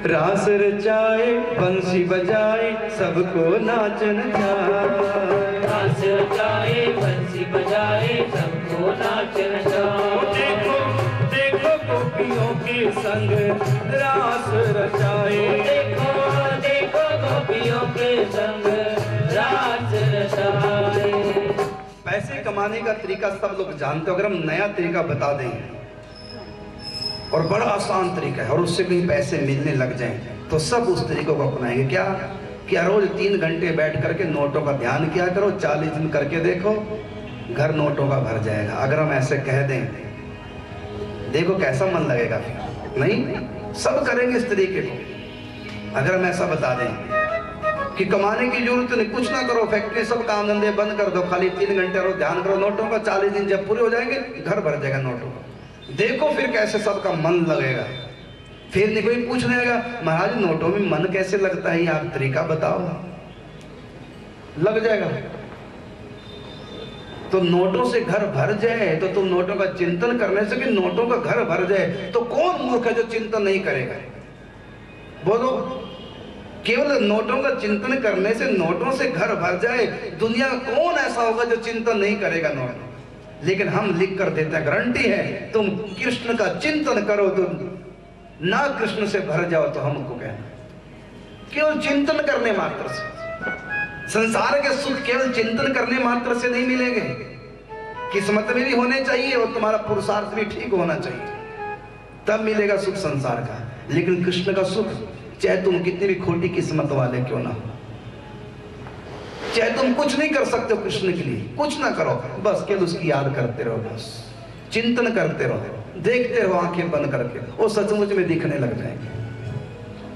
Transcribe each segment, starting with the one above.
रास रचाए बंसी बजाए सबको नाचन जाए। रास रचाए बंसी बजाए सबको नाचन जाए। देखो देखो गोपियों के संग रास रचाए। देखो देखो गोपियों के संग रास रचाए। पैसे कमाने का तरीका सब लोग जानते हो, अगर हम नया तरीका बता दें और बड़ा आसान तरीका है और उससे कहीं पैसे मिलने लग जाएं तो सब उस तरीकों को अपनाएंगे। क्या रोज 3 घंटे बैठ करके नोटों का ध्यान किया करो, 40 दिन करके देखो, घर नोटों का भर जाएगा। अगर हम ऐसे कह दें, देखो कैसा मन लगेगा फिर। नहीं, सब करेंगे इस तरीके को। अगर हम ऐसा बता दें कि कमाने की जरूरत नहीं, कुछ ना करो, फैक्ट्री सब काम धंधे बंद कर दो, खाली 3 घंटे रहो, ध्यान करो नोटों का, 40 दिन जब पूरे हो जाएंगे घर भर जाएगा नोटों का। देखो फिर कैसे सबका मन लगेगा। फिर नहीं कोई पूछने लगा, महाराज नोटों में मन कैसे लगता है, आप तरीका बताओ। लग जाएगा। तो नोटों से घर भर जाए तो तुम नोटों का चिंतन करने से कि नोटों का घर भर जाए तो कौन मूर्ख है जो चिंतन नहीं करेगा? बोलो, केवल नोटों का चिंतन करने से नोटों से घर भर जाए, दुनिया कौन ऐसा होगा जो चिंतन नहीं करेगा नोट? लेकिन हम लिख कर देते हैं, गारंटी है तुम कृष्ण का चिंतन करो तो ना कृष्ण से भर जाओ। तो हमको कहना केवल चिंतन करने मात्र से, संसार के सुख केवल चिंतन करने मात्र से नहीं मिलेंगे, किस्मत में भी होने चाहिए और तुम्हारा पुरुषार्थ भी ठीक होना चाहिए, तब मिलेगा सुख संसार का। लेकिन कृष्ण का सुख चाहे तुम कितनी भी खोटी किस्मत वाले क्यों ना हो, चाहे तुम कुछ नहीं कर सकते हो कृष्ण के लिए, कुछ ना करो, बस केवल उसकी याद करते रहो, बस चिंतन करते रहो, देखते रहो आंखें बंद करके, वो सचमुच में दिखने लग जाएंगे।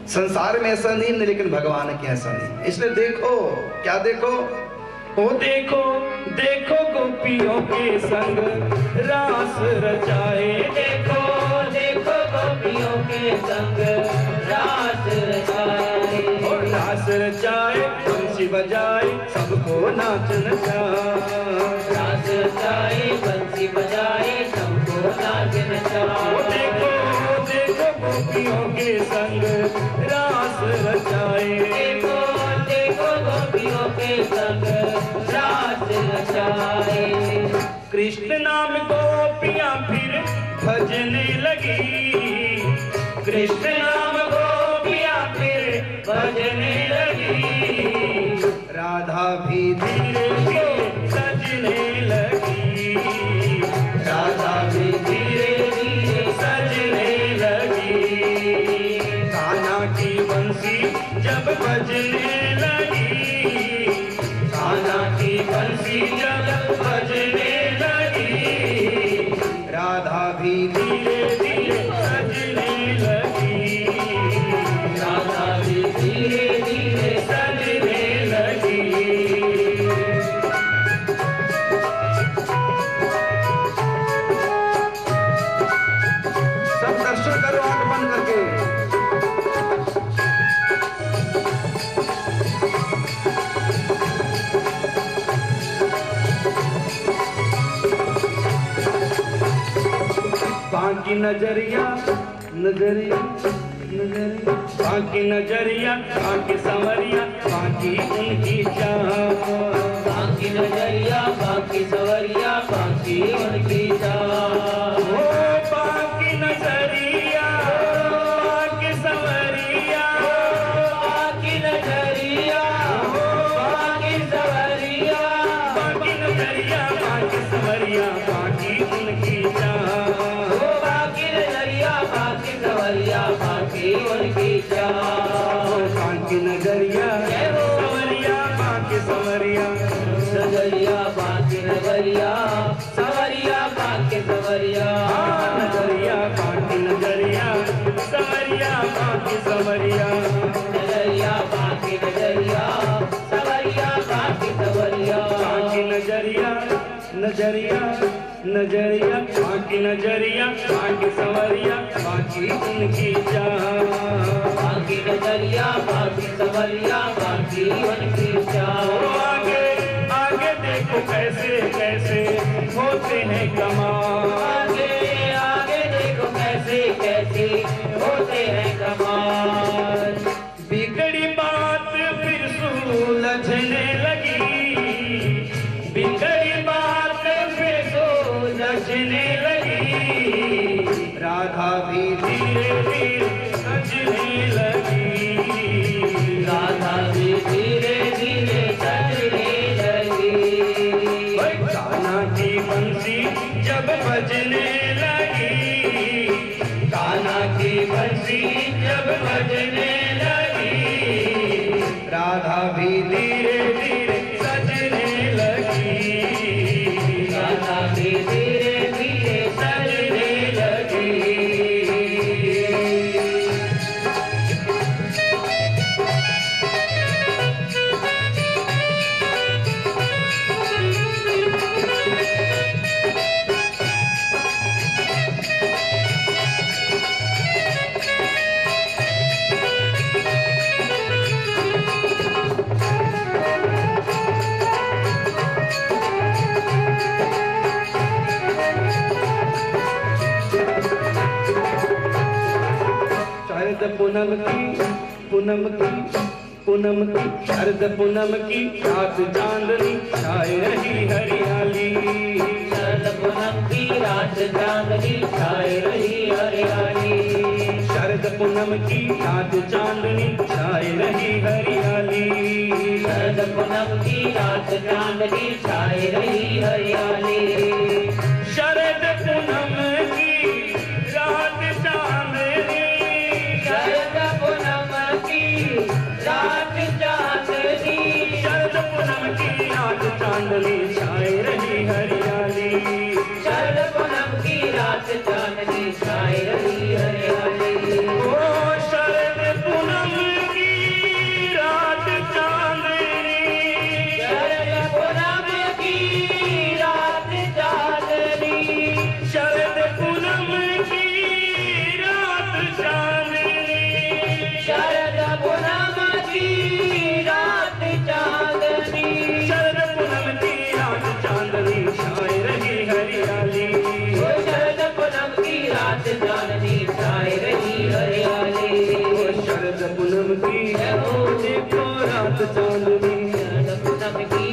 संसार में ऐसा नहीं है, लेकिन भगवान के ऐसा नहीं। इसलिए देखो, क्या देखो, ओ देखो देखो गोपियों के संग रास रचाए। देखो देखो गोपियों के संग रास रचाए। और रास रचाए बंसी बजाए सबको नाचन जाए। रास रचाए बंसी बजाए सबको नाचन जाए। देखो देखो गोपियों के संग रास रचाए। देखो देखो गोपियों के संग रास रचाए। कृष्ण नाम गोपियां फिर भजने लगी। कृष्ण नाम गोपियां फिर भजने लगी। राधा भी धीरे धीरे सजने लगी। राधा भी धीरे धीरे सजने लगी। कान्हा की बंसी जब बजने लगी। कान्हा की बंसी जब बजने लगी। राधा भी धीरे धीरे सजने लगी। राधा भी धीरे धीरे सजने लगी। सब दर्शन करो आंख बंद करके। बाकी नजरिया नजरिया नजरिया, बाकी नजरिया बाकी संवरिया बाकी उनकी चाह। बाकी नजरिया बाकी सवरिया बाकी उनकी चाह। ओ बाकी नजरिया बाकी संवरिया। बाकी नजरिया बाकी सवरिया। बाकी नजरिया बाकी संवरिया बाकी उनकी चाह। बाकी नजरिया बाकी सवरिया बाकी उनकी चाह। बाकी नजरिया संवरिया बाकी संवरिया। नजरिया बाकी नजरिया सवरिया बाकी सवरिया। नजरिया बाकी नजरिया संवरिया बाकी संवरिया। नजरिया बाकी नजरिया सवरिया बाकी सवरिया। बाकी नजरिया नजरिया नजरिया बाकी नजरिया बाकी संवरिया बाकी उनकी चाह। बाकी नजरिया बाकी सवरिया बाकी उनकी चाह। आगे आगे देखो कैसे कैसे होते हैं कमाल। आगे आगे देखो कैसे कैसे होते हैं कमाल। बंसी जब बजने लगी, राधा भी धीरे धीरे सजने लगी, राधा भी धीरे धीरे सजने लगी। पूनम की शरद पूनम की रात चांदनी छाए रही हरियाली, शरद पूनम की रात चांदनी छाए रही हरियाली, शरद पूनम की रात चांदनी छाए रही हरियाली, शरद पूनम की रात चांदनी छाए रही हरियाली, शरद पूनम की रात चांदनी, शरद पूनम की रात चांदनी, शरद पूनम की रात चांदनी छाए रही हरियाली, शरद पूनम की रात चांदनी छाए रही हरियाली, ओ शरद पूनम की रात चांदनी, शरद पूनम की रात चांदनी, शरद पूनम की रात चांदनी, शरद पूनम की रात चांदनी, शरद पूनम की रात चांदनी छाए रही हरियाली, ओ शरद पूनम की रात चांदनी छाए रही हरियाली, ओ शरद पूनम की देखो रात चांदनी, शरद पूनम की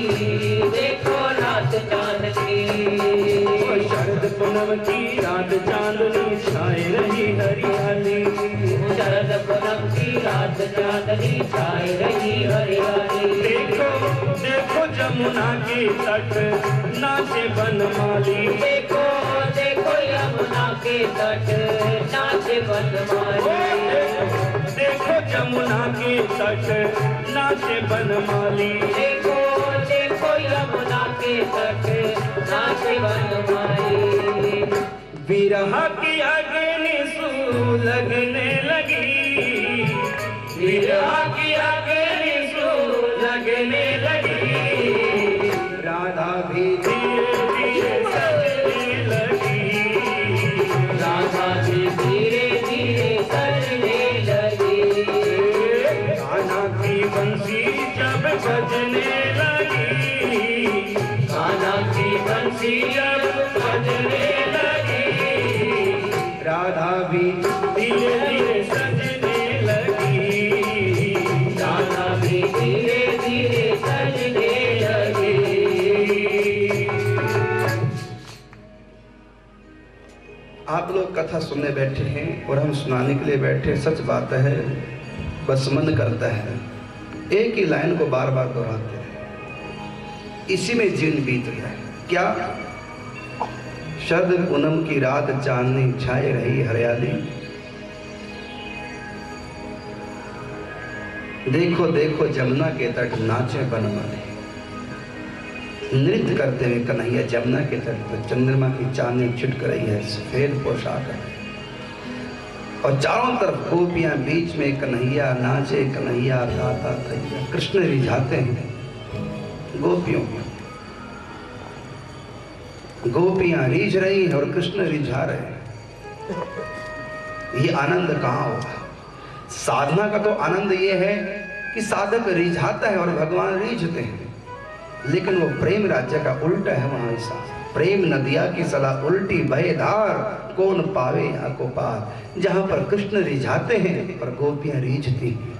देखो रात चांदनी, ओ शरद पूनम की रात चांदनी छाए रही हरियाली, शरद पूनम की रात चांदनी छाए रही हरियाली, देखो देखो जमुना के तट नाचे बनमाली, देखो देखो यमुना के तट नाचे ओ बनमाली, देखो जमुना के तट नाचे बनमाली, देखो देखो यमुना के तट नाचे बनमाली, विरह की अग्नि सू लगने लगी, विरह की अग्नि सू लगने लगी, राधा भी धीरे धीरे सजने लगी, राधा भी धीरे धीरे सजने लगी, कान्हा की बंसी जब बजने लगी, कान्हा की बंसी जब बजने लगी, राधा भी धीरे धीरे सजने लगी, राधा भी धीरे धीरे सजने लगी। आप लोग कथा सुनने बैठे हैं और हम सुनाने के लिए बैठे। सच बात है, बस मन करता है एक ही लाइन को बार बार दोहराते हैं, इसी में जीवन बीत जाए। क्या शरद पूनम की रात चांदनी छाए रही हरियाली, देखो देखो जमुना के तट नाचे बनमाली, नृत्य करते हुए कन्हैया जमुना के तट पर चंद्रमा की चांदनी छिटक रही है सफेद पोशाक है, और चारों तरफ गोपियां, बीच में कन्हैया नाचे, कन्हैया गाता थैया। कृष्ण रिझाते हैं गोपियों को, गोपियां रीझ रही हैं और कृष्ण रिझा रहे हैं। ये आनंद कहाँ होगा? साधना का तो आनंद ये है कि साधक रिझाता है और भगवान रीझते हैं, लेकिन वो प्रेम राज्य का उल्टा है। वहां ऐसा प्रेम नदिया की सदा उल्टी बहे धार, कौन पावे यहाँ को पार। जहां पर कृष्ण रिझाते हैं और गोपियां रीझती हैं।